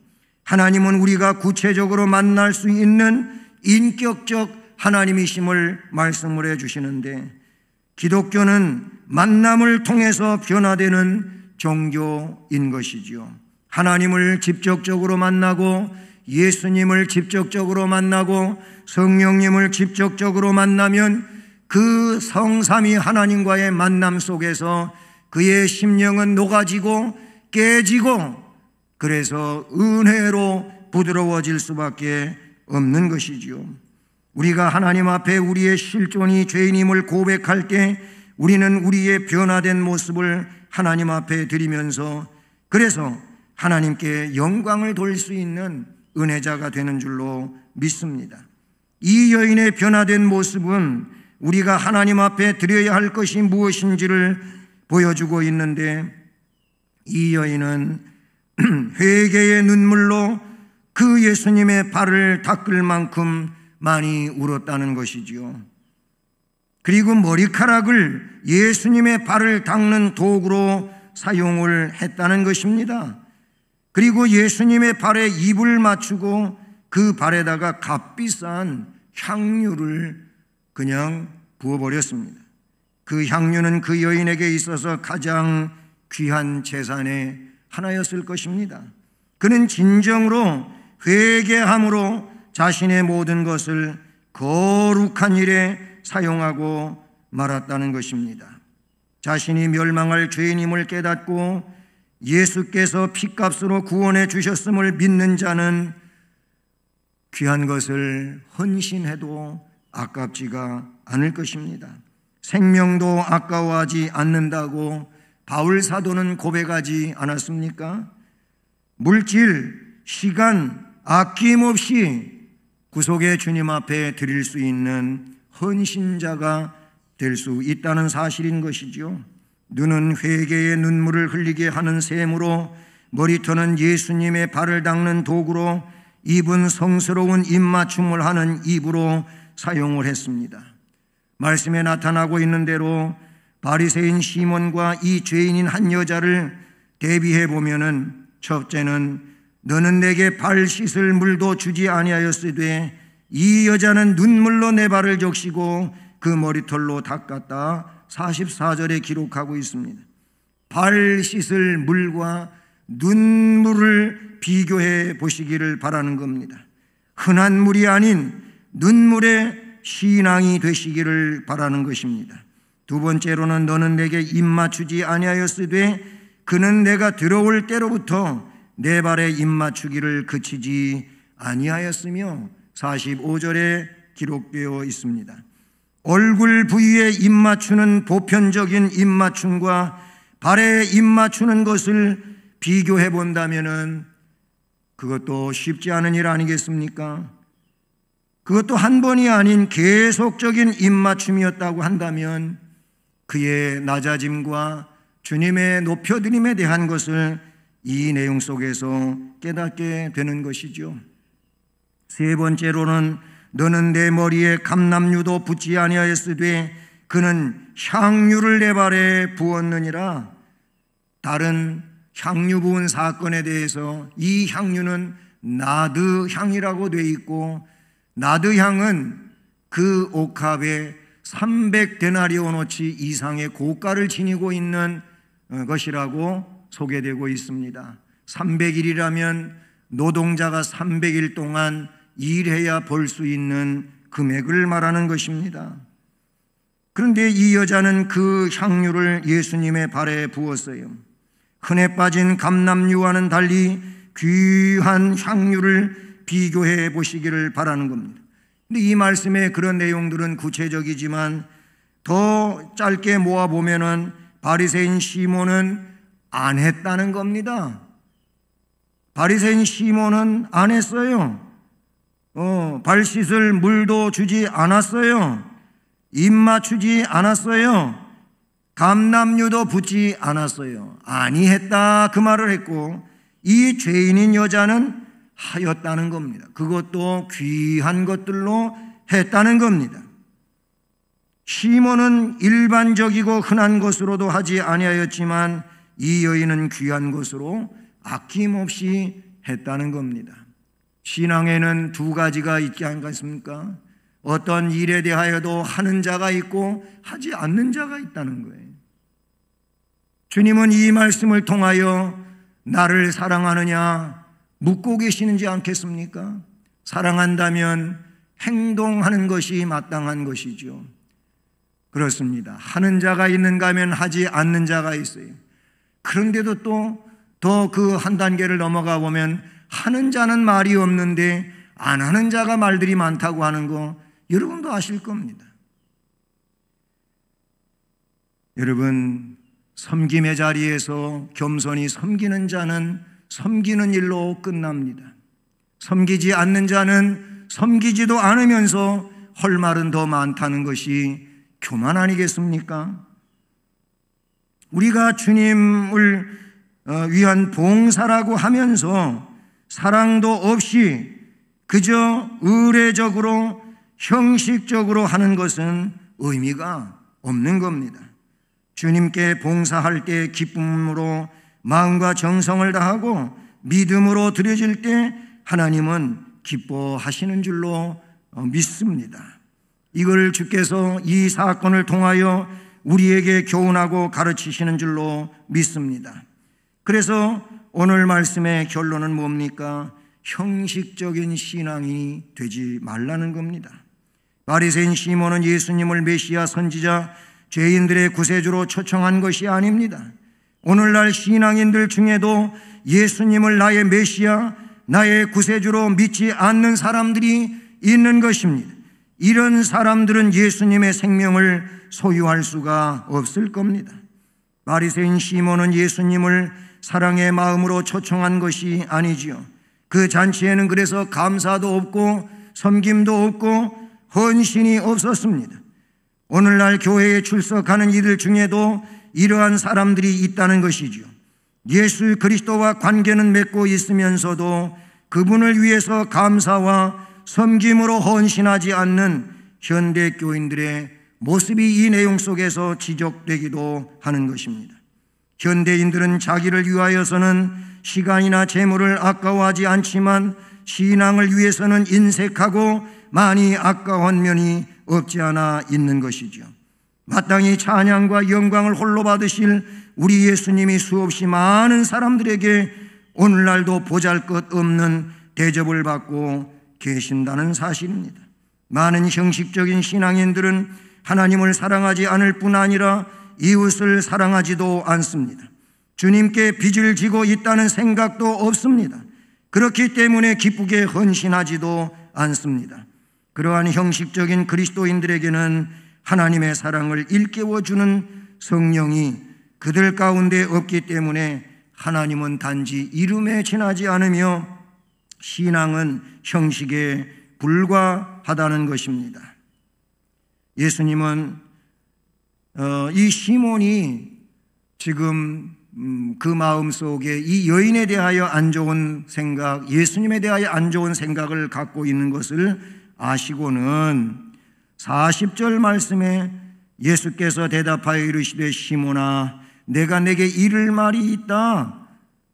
하나님은 우리가 구체적으로 만날 수 있는 인격적 하나님이심을 말씀을 해주시는데, 기독교는 만남을 통해서 변화되는 종교인 것이지요. 하나님을 직접적으로 만나고 예수님을 직접적으로 만나고 성령님을 직접적으로 만나면 그 성삼위 하나님과의 만남 속에서 그의 심령은 녹아지고 깨지고, 그래서 은혜로 부드러워질 수밖에 없는 것이지요. 우리가 하나님 앞에 우리의 실존이 죄인임을 고백할 때 우리는 우리의 변화된 모습을 하나님 앞에 드리면서, 그래서 하나님께 영광을 돌릴 수 있는 은혜자가 되는 줄로 믿습니다. 이 여인의 변화된 모습은 우리가 하나님 앞에 드려야 할 것이 무엇인지를 보여주고 있는데, 이 여인은 회개의 눈물로 그 예수님의 발을 닦을 만큼 많이 울었다는 것이지요. 그리고 머리카락을 예수님의 발을 닦는 도구로 사용을 했다는 것입니다. 그리고 예수님의 발에 입을 맞추고 그 발에다가 값비싼 향유를 그냥 부어버렸습니다. 그 향유는 그 여인에게 있어서 가장 귀한 재산의 하나였을 것입니다. 그는 진정으로 회개함으로 자신의 모든 것을 거룩한 일에 사용하고 말았다는 것입니다. 자신이 멸망할 죄인임을 깨닫고 예수께서 핏값으로 구원해 주셨음을 믿는 자는 귀한 것을 헌신해도 아깝지가 않을 것입니다. 생명도 아까워하지 않는다고 바울 사도는 고백하지 않았습니까? 물질, 시간 아낌없이 구속의 주님 앞에 드릴 수 있는 헌신자가 될 수 있다는 사실인 것이지요. 눈은 회개의 눈물을 흘리게 하는 셈으로, 머리털은 예수님의 발을 닦는 도구로, 입은 성스러운 입맞춤을 하는 입으로 사용을 했습니다. 말씀에 나타나고 있는 대로 바리새인 시몬과 이 죄인인 한 여자를 대비해 보면은, 첫째는 너는 내게 발 씻을 물도 주지 아니하였으되 이 여자는 눈물로 내 발을 적시고 그 머리털로 닦았다. 44절에 기록하고 있습니다. 발 씻을 물과 눈물을 비교해 보시기를 바라는 겁니다. 흔한 물이 아닌 눈물의 신앙이 되시기를 바라는 것입니다. 두 번째로는 너는 내게 입 맞추지 아니하였으되 그는 내가 들어올 때로부터 내 발에 입 맞추기를 그치지 아니하였으며 45절에 기록되어 있습니다. 얼굴 부위에 입 맞추는 보편적인 입 맞춤과 발에 입 맞추는 것을 비교해 본다면은 그것도 쉽지 않은 일 아니겠습니까? 그것도 한 번이 아닌 계속적인 입 맞춤이었다고 한다면 그의 낮아짐과 주님의 높여드림에 대한 것을 이 내용 속에서 깨닫게 되는 것이죠. 세 번째로는 너는 내 머리에 감람유도 붓지 아니하였으되 그는 향유를 내 발에 부었느니라. 다른 향유 부은 사건에 대해서 이 향유는 나드 향이라고 되어 있고, 나드 향은 그 옥합에 300데나리오노치 이상의 고가를 지니고 있는 것이라고 소개되고 있습니다. 300일이라면 노동자가 300일 동안 일해야 벌 수 있는 금액을 말하는 것입니다. 그런데 이 여자는 그 향유를 예수님의 발에 부었어요. 흔해 빠진 감람유와는 달리 귀한 향유를 비교해 보시기를 바라는 겁니다. 근데 이 말씀의 그런 내용들은 구체적이지만 더 짧게 모아보면은 바리새인 시몬은 안 했다는 겁니다. 바리새인 시몬은 안 했어요. 발 씻을 물도 주지 않았어요. 입 맞추지 않았어요. 감람유도 붓지 않았어요. 아니 했다 그 말을 했고, 이 죄인인 여자는 하였다는 겁니다. 그것도 귀한 것들로 했다는 겁니다. 시몬은 일반적이고 흔한 것으로도 하지 아니하였지만 이 여인은 귀한 것으로 아낌없이 했다는 겁니다. 신앙에는 두 가지가 있지 않겠습니까? 어떤 일에 대하여도 하는 자가 있고 하지 않는 자가 있다는 거예요. 주님은 이 말씀을 통하여 나를 사랑하느냐 묻고 계시는지 않겠습니까? 사랑한다면 행동하는 것이 마땅한 것이죠. 그렇습니다. 하는 자가 있는가 하면 하지 않는 자가 있어요. 그런데도 또 더 그 한 단계를 넘어가 보면 하는 자는 말이 없는데 안 하는 자가 말들이 많다고 하는 거 여러분도 아실 겁니다. 여러분, 섬김의 자리에서 겸손히 섬기는 자는 섬기는 일로 끝납니다. 섬기지 않는 자는 섬기지도 않으면서 할 말은 더 많다는 것이 교만 아니겠습니까? 우리가 주님을 위한 봉사라고 하면서 사랑도 없이 그저 의례적으로 형식적으로 하는 것은 의미가 없는 겁니다. 주님께 봉사할 때 기쁨으로 마음과 정성을 다하고 믿음으로 드려질 때 하나님은 기뻐하시는 줄로 믿습니다. 이걸 주께서 이 사건을 통하여 우리에게 교훈하고 가르치시는 줄로 믿습니다. 그래서 오늘 말씀의 결론은 뭡니까? 형식적인 신앙이 되지 말라는 겁니다. 바리새인 시몬은 예수님을 메시아 선지자 죄인들의 구세주로 초청한 것이 아닙니다. 오늘날 신앙인들 중에도 예수님을 나의 메시아, 나의 구세주로 믿지 않는 사람들이 있는 것입니다. 이런 사람들은 예수님의 생명을 소유할 수가 없을 겁니다. 바리새인 시몬은 예수님을 사랑의 마음으로 초청한 것이 아니지요. 그 잔치에는 그래서 감사도 없고 섬김도 없고 헌신이 없었습니다. 오늘날 교회에 출석하는 이들 중에도 이러한 사람들이 있다는 것이지요. 예수 그리스도와 관계는 맺고 있으면서도 그분을 위해서 감사와 섬김으로 헌신하지 않는 현대 교인들의 모습이 이 내용 속에서 지적되기도 하는 것입니다. 현대인들은 자기를 위하여서는 시간이나 재물을 아까워하지 않지만 신앙을 위해서는 인색하고 많이 아까워한 면이 없지 않아 있는 것이죠. 마땅히 찬양과 영광을 홀로 받으실 우리 예수님이 수없이 많은 사람들에게 오늘날도 보잘것없는 대접을 받고 계신다는 사실입니다. 많은 형식적인 신앙인들은 하나님을 사랑하지 않을 뿐 아니라 이웃을 사랑하지도 않습니다. 주님께 빚을 지고 있다는 생각도 없습니다. 그렇기 때문에 기쁘게 헌신하지도 않습니다. 그러한 형식적인 그리스도인들에게는 하나님의 사랑을 일깨워주는 성령이 그들 가운데 없기 때문에 하나님은 단지 이름에 지나지 않으며 신앙은 형식에 불과하다는 것입니다. 예수님은 이 시몬이 지금 그 마음속에 이 여인에 대하여 안 좋은 생각, 예수님에 대하여 안 좋은 생각을 갖고 있는 것을 아시고는 40절 말씀에 예수께서 대답하여 이르시되 시몬아 내가 내게 이를 말이 있다.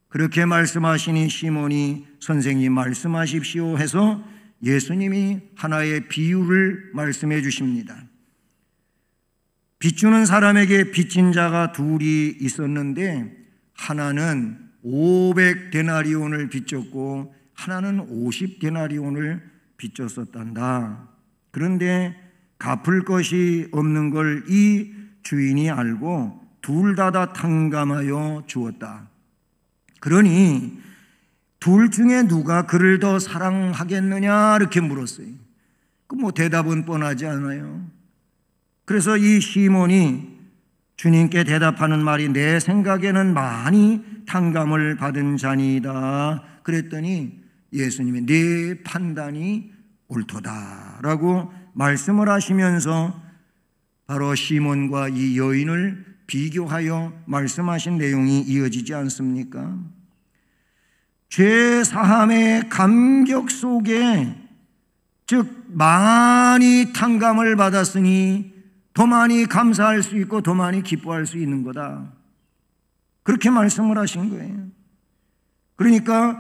그렇게 말씀하시니 시몬이 선생님 말씀하십시오 해서 예수님이 하나의 비유를 말씀해 주십니다. 빚주는 사람에게 빚진 자가 둘이 있었는데 하나는 500데나리온을 빚졌고 하나는 50데나리온을 빚졌었단다. 그런데 갚을 것이 없는 걸 이 주인이 알고 둘 다 탕감하여 주었다. 그러니 둘 중에 누가 그를 더 사랑하겠느냐 이렇게 물었어요. 그 뭐 대답은 뻔하지 않아요. 그래서 이 시몬이 주님께 대답하는 말이 내 생각에는 많이 탕감을 받은 자니이다. 그랬더니 예수님이 네 판단이 옳도다라고 말씀을 하시면서 바로 시몬과 이 여인을 비교하여 말씀하신 내용이 이어지지 않습니까? 죄 사함의 감격 속에 즉 많이 탕감을 받았으니 더 많이 감사할 수 있고 더 많이 기뻐할 수 있는 거다. 그렇게 말씀을 하신 거예요. 그러니까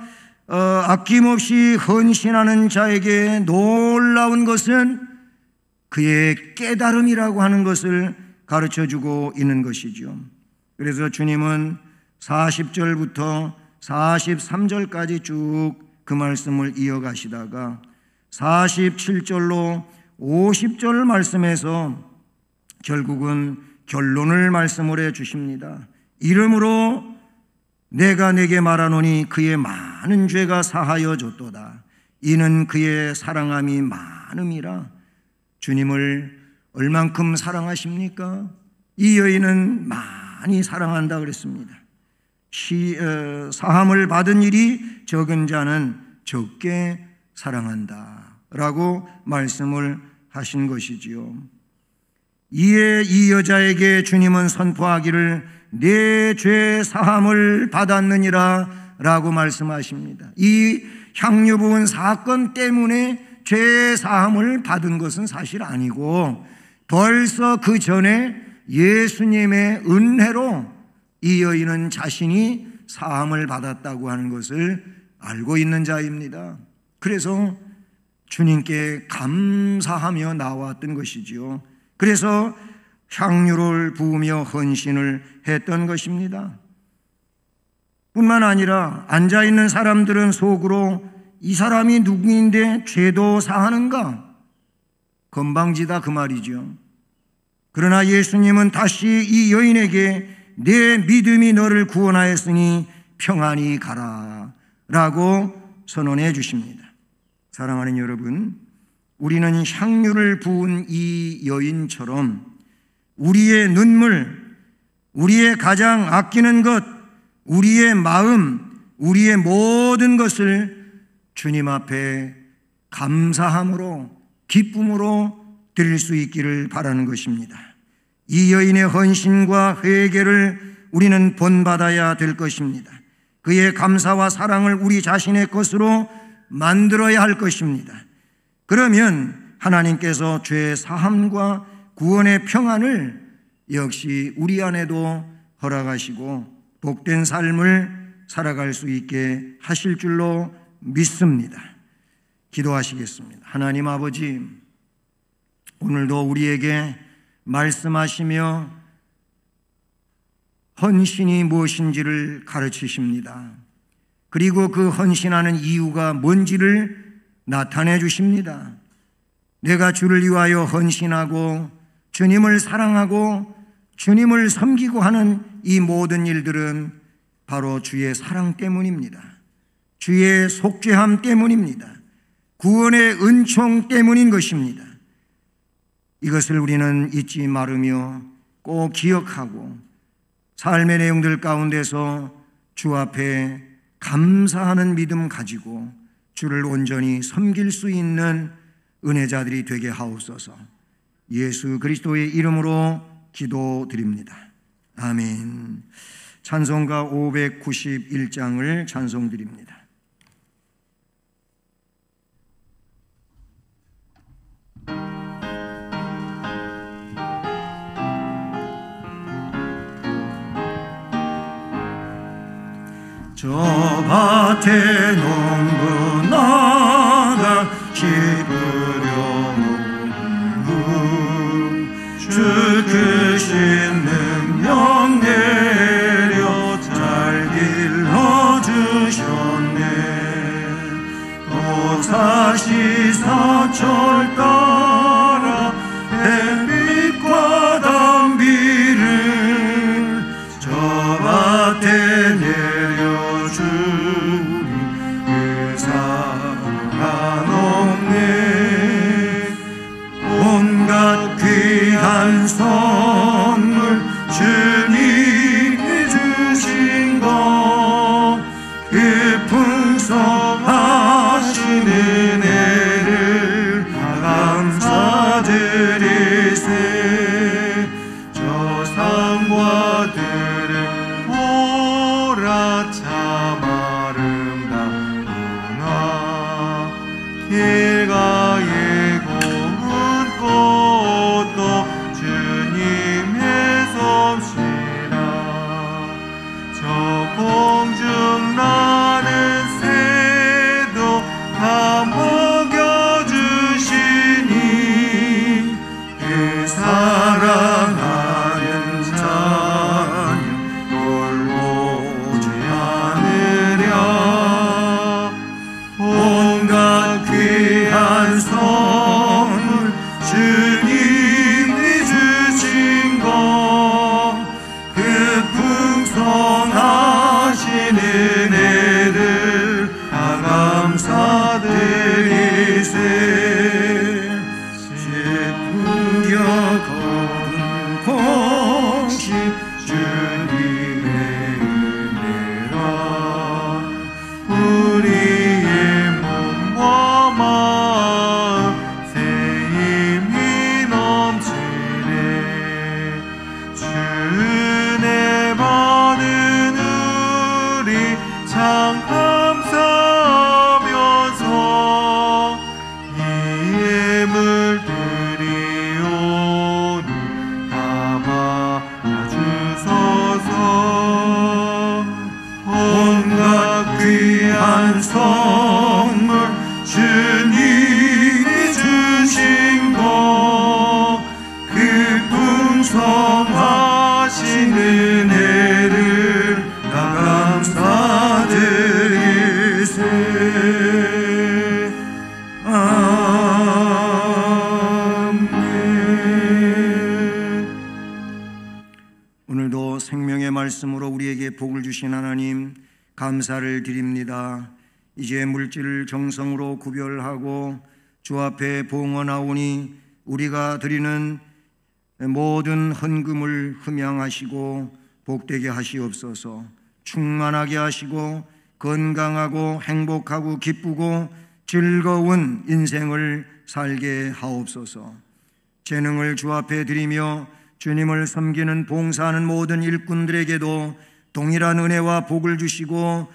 아낌없이 헌신하는 자에게 놀라운 것은 그의 깨달음이라고 하는 것을 가르쳐주고 있는 것이죠. 그래서 주님은 40절부터 43절까지 쭉 그 말씀을 이어가시다가 47절로 50절 말씀에서 결국은 결론을 말씀을 해 주십니다. 이러므로 내가 내게 말하노니 그의 많은 죄가 사하여 졌도다. 이는 그의 사랑함이 많음이라. 주님을 얼만큼 사랑하십니까? 이 여인은 많이 사랑한다 그랬습니다. 사함을 받은 일이 적은 자는 적게 사랑한다 라고 말씀을 하신 것이지요. 이에 이 여자에게 주님은 선포하기를 내 죄 사함을 받았느니라 라고 말씀하십니다. 이 향유 부은 사건 때문에 죄 사함을 받은 것은 사실 아니고 벌써 그 전에 예수님의 은혜로 이 여인은 자신이 사함을 받았다고 하는 것을 알고 있는 자입니다. 그래서 주님께 감사하며 나왔던 것이지요. 그래서 향유를 부으며 헌신을 했던 것입니다. 뿐만 아니라 앉아있는 사람들은 속으로 이 사람이 누구인데 죄도 사하는가? 건방지다 그 말이죠. 그러나 예수님은 다시 이 여인에게 내 믿음이 너를 구원하였으니 평안히 가라 라고 선언해 주십니다. 사랑하는 여러분, 우리는 향유를 부은 이 여인처럼 우리의 눈물, 우리의 가장 아끼는 것, 우리의 마음, 우리의 모든 것을 주님 앞에 감사함으로 기쁨으로 드릴 수 있기를 바라는 것입니다. 이 여인의 헌신과 회개를 우리는 본받아야 될 것입니다. 그의 감사와 사랑을 우리 자신의 것으로 만들어야 할 것입니다. 그러면 하나님께서 죄 사함과 구원의 평안을 역시 우리 안에도 허락하시고 복된 삶을 살아갈 수 있게 하실 줄로 믿습니다. 기도하시겠습니다. 하나님 아버지, 오늘도 우리에게 말씀하시며 헌신이 무엇인지를 가르치십니다. 그리고 그 헌신하는 이유가 뭔지를 나타내 주십니다. 내가 주를 위하여 헌신하고 주님을 사랑하고 주님을 섬기고 하는 이 모든 일들은 바로 주의 사랑 때문입니다. 주의 속죄함 때문입니다. 구원의 은총 때문인 것입니다. 이것을 우리는 잊지 말으며 꼭 기억하고 삶의 내용들 가운데서 주 앞에 감사하는 믿음 가지고 주를 온전히 섬길 수 있는 은혜자들이 되게 하옵소서. 예수 그리스도의 이름으로 기도드립니다. 아멘. 찬송가 591장을 찬송드립니다. 저 밭에 농부 나가 씹으려고 주 크신 능력 내려 잘 길러주셨네. 또 사시사철 따라 햇빛과 단비를 저 밭에 내려주니 그 사랑 없네. 말씀으로 우리에게 복을 주신 하나님 감사를 드립니다. 이제 물질을 정성으로 구별하고 주 앞에 봉헌하오니 우리가 드리는 모든 헌금을 흠양하시고 복되게 하시옵소서. 충만하게 하시고 건강하고 행복하고 기쁘고 즐거운 인생을 살게 하옵소서. 재능을 주 앞에 드리며 주님을 섬기는 봉사하는 모든 일꾼들에게도 동일한 은혜와 복을 주시고,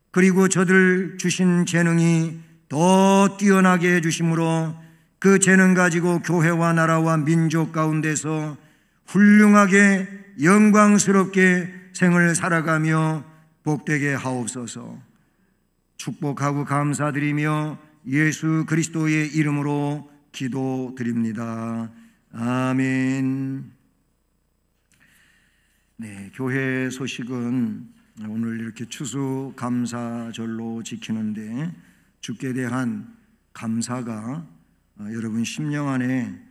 그리고 저들 주신 재능이 더 뛰어나게 해주심으로 그 재능 가지고 교회와 나라와 민족 가운데서 훌륭하게 영광스럽게 생을 살아가며 복되게 하옵소서. 축복하고 감사드리며 예수 그리스도의 이름으로 기도드립니다. 아멘. 네, 교회 소식은 오늘 이렇게 추수감사절로 지키는데 주께 대한 감사가 여러분 심령 안에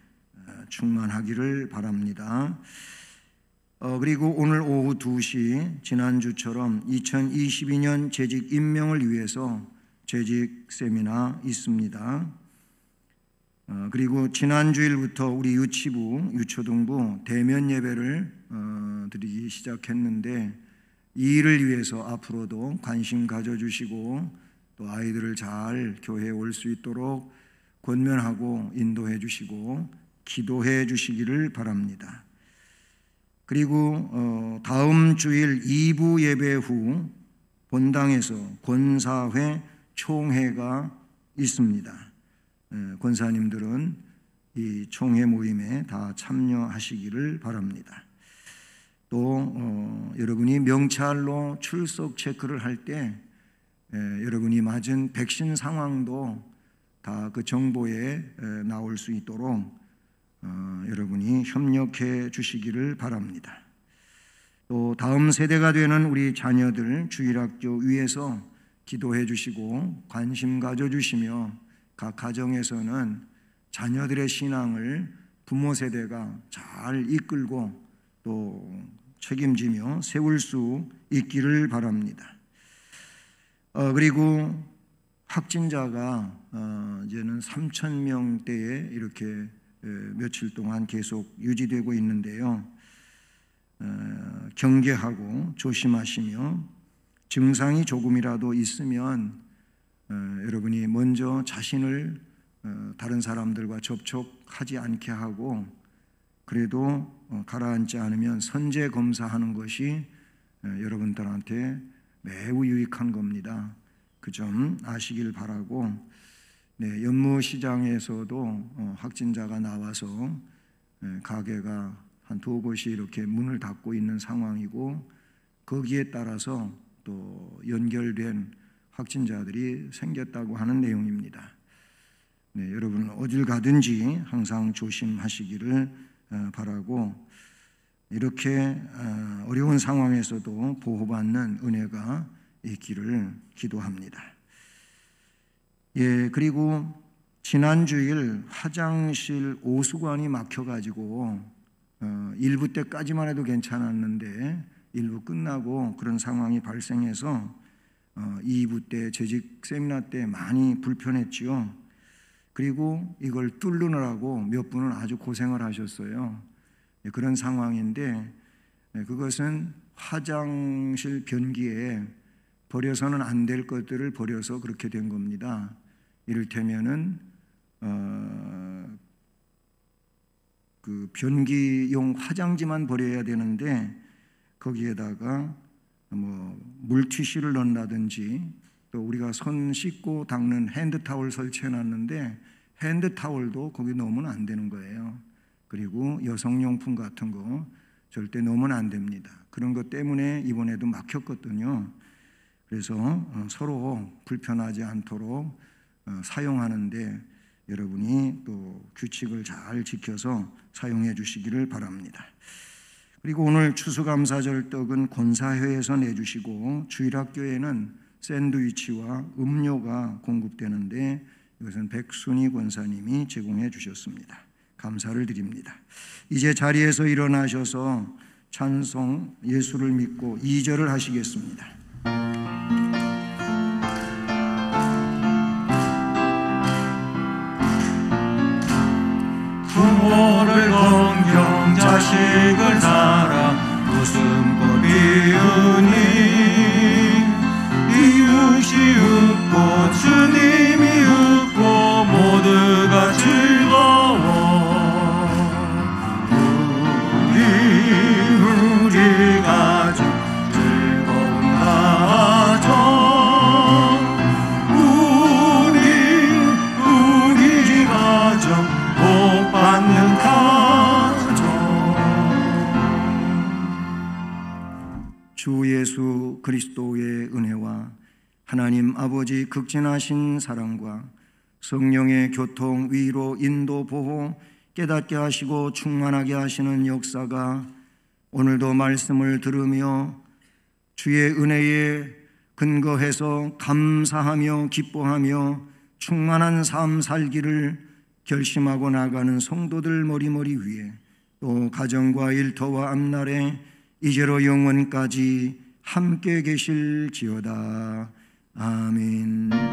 충만하기를 바랍니다. 그리고 오늘 오후 2시 지난주처럼 2022년 재직 임명을 위해서 재직 세미나 있습니다. 그리고 지난주일부터 우리 유치부, 유초등부 대면 예배를 드리기 시작했는데 이 일을 위해서 앞으로도 관심 가져주시고 또 아이들을 잘 교회에 올 수 있도록 권면하고 인도해 주시고 기도해 주시기를 바랍니다. 그리고 다음 주일 2부 예배 후 본당에서 권사회 총회가 있습니다. 권사님들은 이 총회 모임에 다 참여하시기를 바랍니다. 또 여러분이 명찰로 출석 체크를 할 때 여러분이 맞은 백신 상황도 다 그 정보에 나올 수 있도록 여러분이 협력해 주시기를 바랍니다. 또 다음 세대가 되는 우리 자녀들 주일학교 위에서 기도해 주시고 관심 가져주시며 각 가정에서는 자녀들의 신앙을 부모 세대가 잘 이끌고 또 책임지며 세울 수 있기를 바랍니다. 그리고 확진자가 이제는 3,000명대에 이렇게 며칠 동안 계속 유지되고 있는데요. 경계하고 조심하시며 증상이 조금이라도 있으면 여러분이 먼저 자신을 다른 사람들과 접촉하지 않게 하고, 그래도 가라앉지 않으면 선제 검사하는 것이 여러분들한테 매우 유익한 겁니다. 그 점 아시길 바라고, 네, 연무시장에서도 확진자가 나와서 가게가 한 2곳이 이렇게 문을 닫고 있는 상황이고, 거기에 따라서 또 연결된 확진자들이 생겼다고 하는 내용입니다. 네, 여러분 어딜 가든지 항상 조심하시기를 바라고, 이렇게 어려운 상황에서도 보호받는 은혜가 있기를 기도합니다. 예, 그리고 지난주일 화장실 오수관이 막혀가지고 1부 때까지만 해도 괜찮았는데 1부 끝나고 그런 상황이 발생해서 2부 때 재직 세미나 때 많이 불편했지요. 그리고 이걸 뚫느라고 몇 분은 아주 고생을 하셨어요. 그런 상황인데, 그것은 화장실 변기에 버려서는 안 될 것들을 버려서 그렇게 된 겁니다. 이를테면은 그 변기용 화장지만 버려야 되는데 거기에다가 뭐 물티슈를 넣는다든지, 또 우리가 손 씻고 닦는 핸드타월 설치해 놨는데 핸드타월도 거기 넣으면 안 되는 거예요. 그리고 여성용품 같은 거 절대 넣으면 안 됩니다. 그런 것 때문에 이번에도 막혔거든요. 그래서 서로 불편하지 않도록 사용하는데 여러분이 또 규칙을 잘 지켜서 사용해 주시기를 바랍니다. 그리고 오늘 추수감사절 떡은 권사회에서 내주시고, 주일학교에는 샌드위치와 음료가 공급되는데 이것은 백순희 권사님이 제공해 주셨습니다. 감사를 드립니다. 이제 자리에서 일어나셔서 찬송 예수를 믿고 2절을 하시겠습니다. 부모를 공경 자식을 사랑 웃음꽃 피우니 이웃이 웃고 주님이 웃고 모두가 즐거워 우리 가족 즐거운 가정 우리 가정 복 받는 가정 주 예수 그리스도의 은혜와 하나님 아버지 극진하신 사랑과 성령의 교통, 위로, 인도, 보호, 깨닫게 하시고 충만하게 하시는 역사가 오늘도 말씀을 들으며 주의 은혜에 근거해서 감사하며 기뻐하며 충만한 삶 살기를 결심하고 나가는 성도들 머리머리 위에 또 가정과 일터와 앞날에 이제로 영원까지 함께 계실지어다. 아멘.